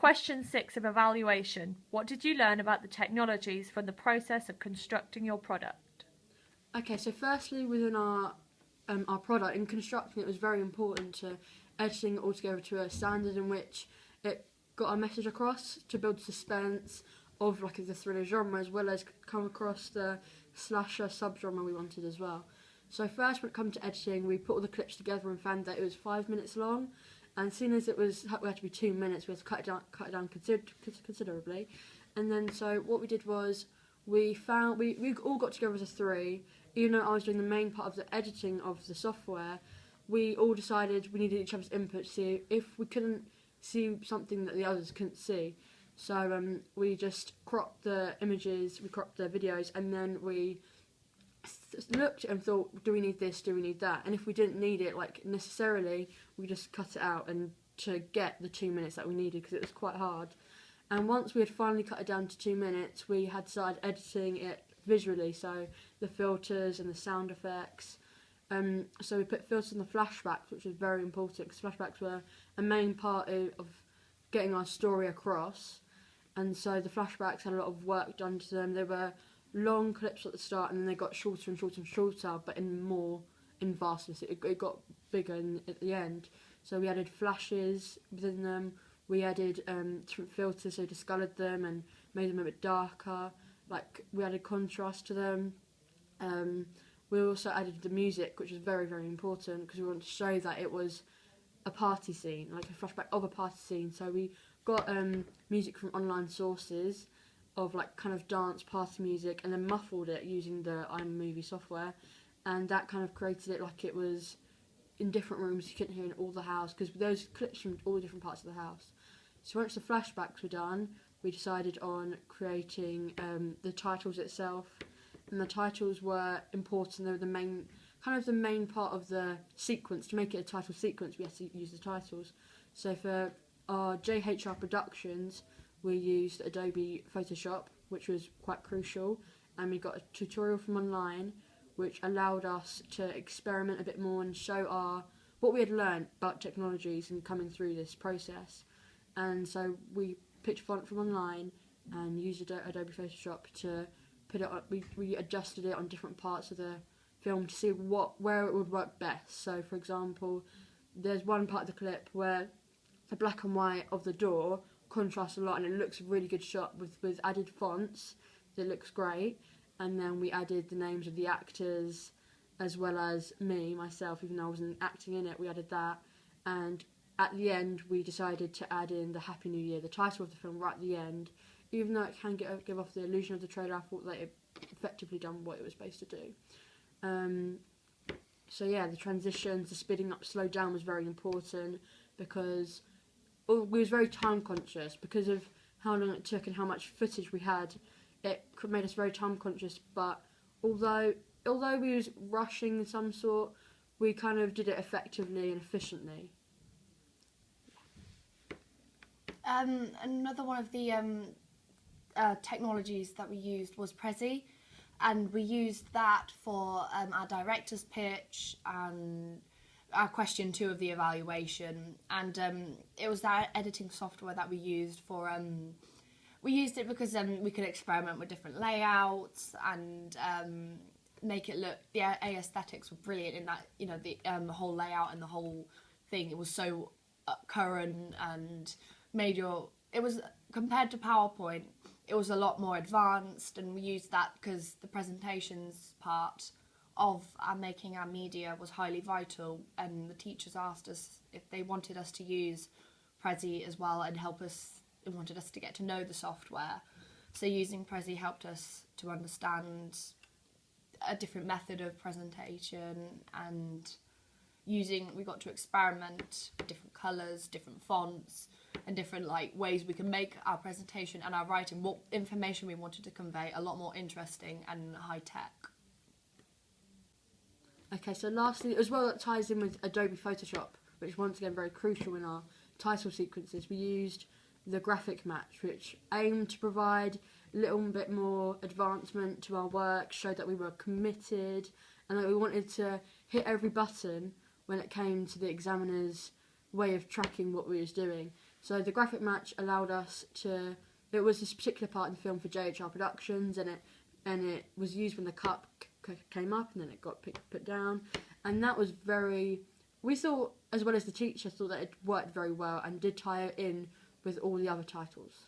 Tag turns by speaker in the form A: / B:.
A: Question 6 of evaluation. What did you learn about the technologies from the process of constructing your product?
B: Okay, so firstly, within our product, in constructing it was very important to editing it all together to a standard in which it got our message across, to build suspense of like the thriller genre, as well as come across the slasher subgenre we wanted as well. So first, when it comes to editing, we put all the clips together and found that it was 5 minutes long, and seeing as we had to be 2 minutes, we had to cut it down considerably. And then so what we did was we all got together as a three. Even though I was doing the main part of the editing of the software, we all decided we needed each other's input to see if we couldn't see something that the others couldn't see. So we just cropped the images, we cropped the videos, and then we looked and thought, do we need this, do we need that? And if we didn't need it, like necessarily, we just cut it out and to get the 2 minutes that we needed, because it was quite hard. And once we had finally cut it down to 2 minutes, we had started editing it visually, so the filters and the sound effects. So we put filters on the flashbacks, which was very important, because flashbacks were a main part of getting our story across. And so the flashbacks had a lot of work done to them. They were long clips at the start, and then they got shorter and shorter and shorter, but in vastness. It got bigger at the end. So we added flashes within them. We added different filters, so discoloured them and made them a bit darker. Like, we added contrast to them. We also added the music, which was very, very important, because we wanted to show that it was a party scene, like a flashback of a party scene. So we got music from online sources of like kind of dance party music, and then muffled it using the iMovie software, and that kind of created it like it was in different rooms you couldn't hear in all the house, because those clips from all the different parts of the house. So once the flashbacks were done, we decided on creating the titles itself, and the titles were important. They were the main part of the sequence. To make it a title sequence, we had to use the titles. So for our JHR Productions, we used Adobe Photoshop, which was quite crucial, and we got a tutorial from online, which allowed us to experiment a bit more and show what we had learned about technologies and coming through this process. And so we picked font from online and used Adobe Photoshop to put it on. We adjusted it on different parts of the film to see where it would work best. So for example, there's one part of the clip where the black and white of the door contrasts a lot, and it looks a really good shot with added fonts. It looks great. And then we added the names of the actors, as well as myself, even though I wasn't acting in it, we added that. And at the end, we decided to add in the Happy New Year, the title of the film, right at the end. Even though it can give off the illusion of the trailer, I thought that it effectively done what it was supposed to do. So yeah, the transitions, the speeding up, slow down was very important, because we was very time conscious because of how long it took and how much footage we had. It made us very time conscious, but although we was rushing some sort, we kind of did it effectively and efficiently.
C: Another one of the technologies that we used was Prezi, and we used that for our director's pitch and our question 2 of the evaluation, and it was that editing software that we used for we used it because we could experiment with different layouts and make it look, the aesthetics were brilliant in that, you know, the whole layout and the whole thing, it was so current and it was, compared to PowerPoint, it was a lot more advanced, and we used that because the presentations part of making our media was highly vital, and the teachers asked us if they wanted us to use Prezi as well and wanted us to get to know the software. So using Prezi helped us to understand a different method of presentation, and we got to experiment with different colours, different fonts, and different ways we can make our presentation and our writing, what information we wanted to convey, a lot more interesting and high tech.
B: Okay, so lastly, as well, that ties in with Adobe Photoshop, which is once again very crucial in our title sequences. We used the graphic match, which aimed to provide a little bit more advancement to our work, showed that we were committed, and that we wanted to hit every button when it came to the examiner's way of tracking what we was doing. So the graphic match allowed us to. It was this particular part in the film for JHR Productions, and it was used when the cup came up and then it got put down, and that was very. We thought, as well as the teacher, thought that it worked very well and did tie it in with all the other titles.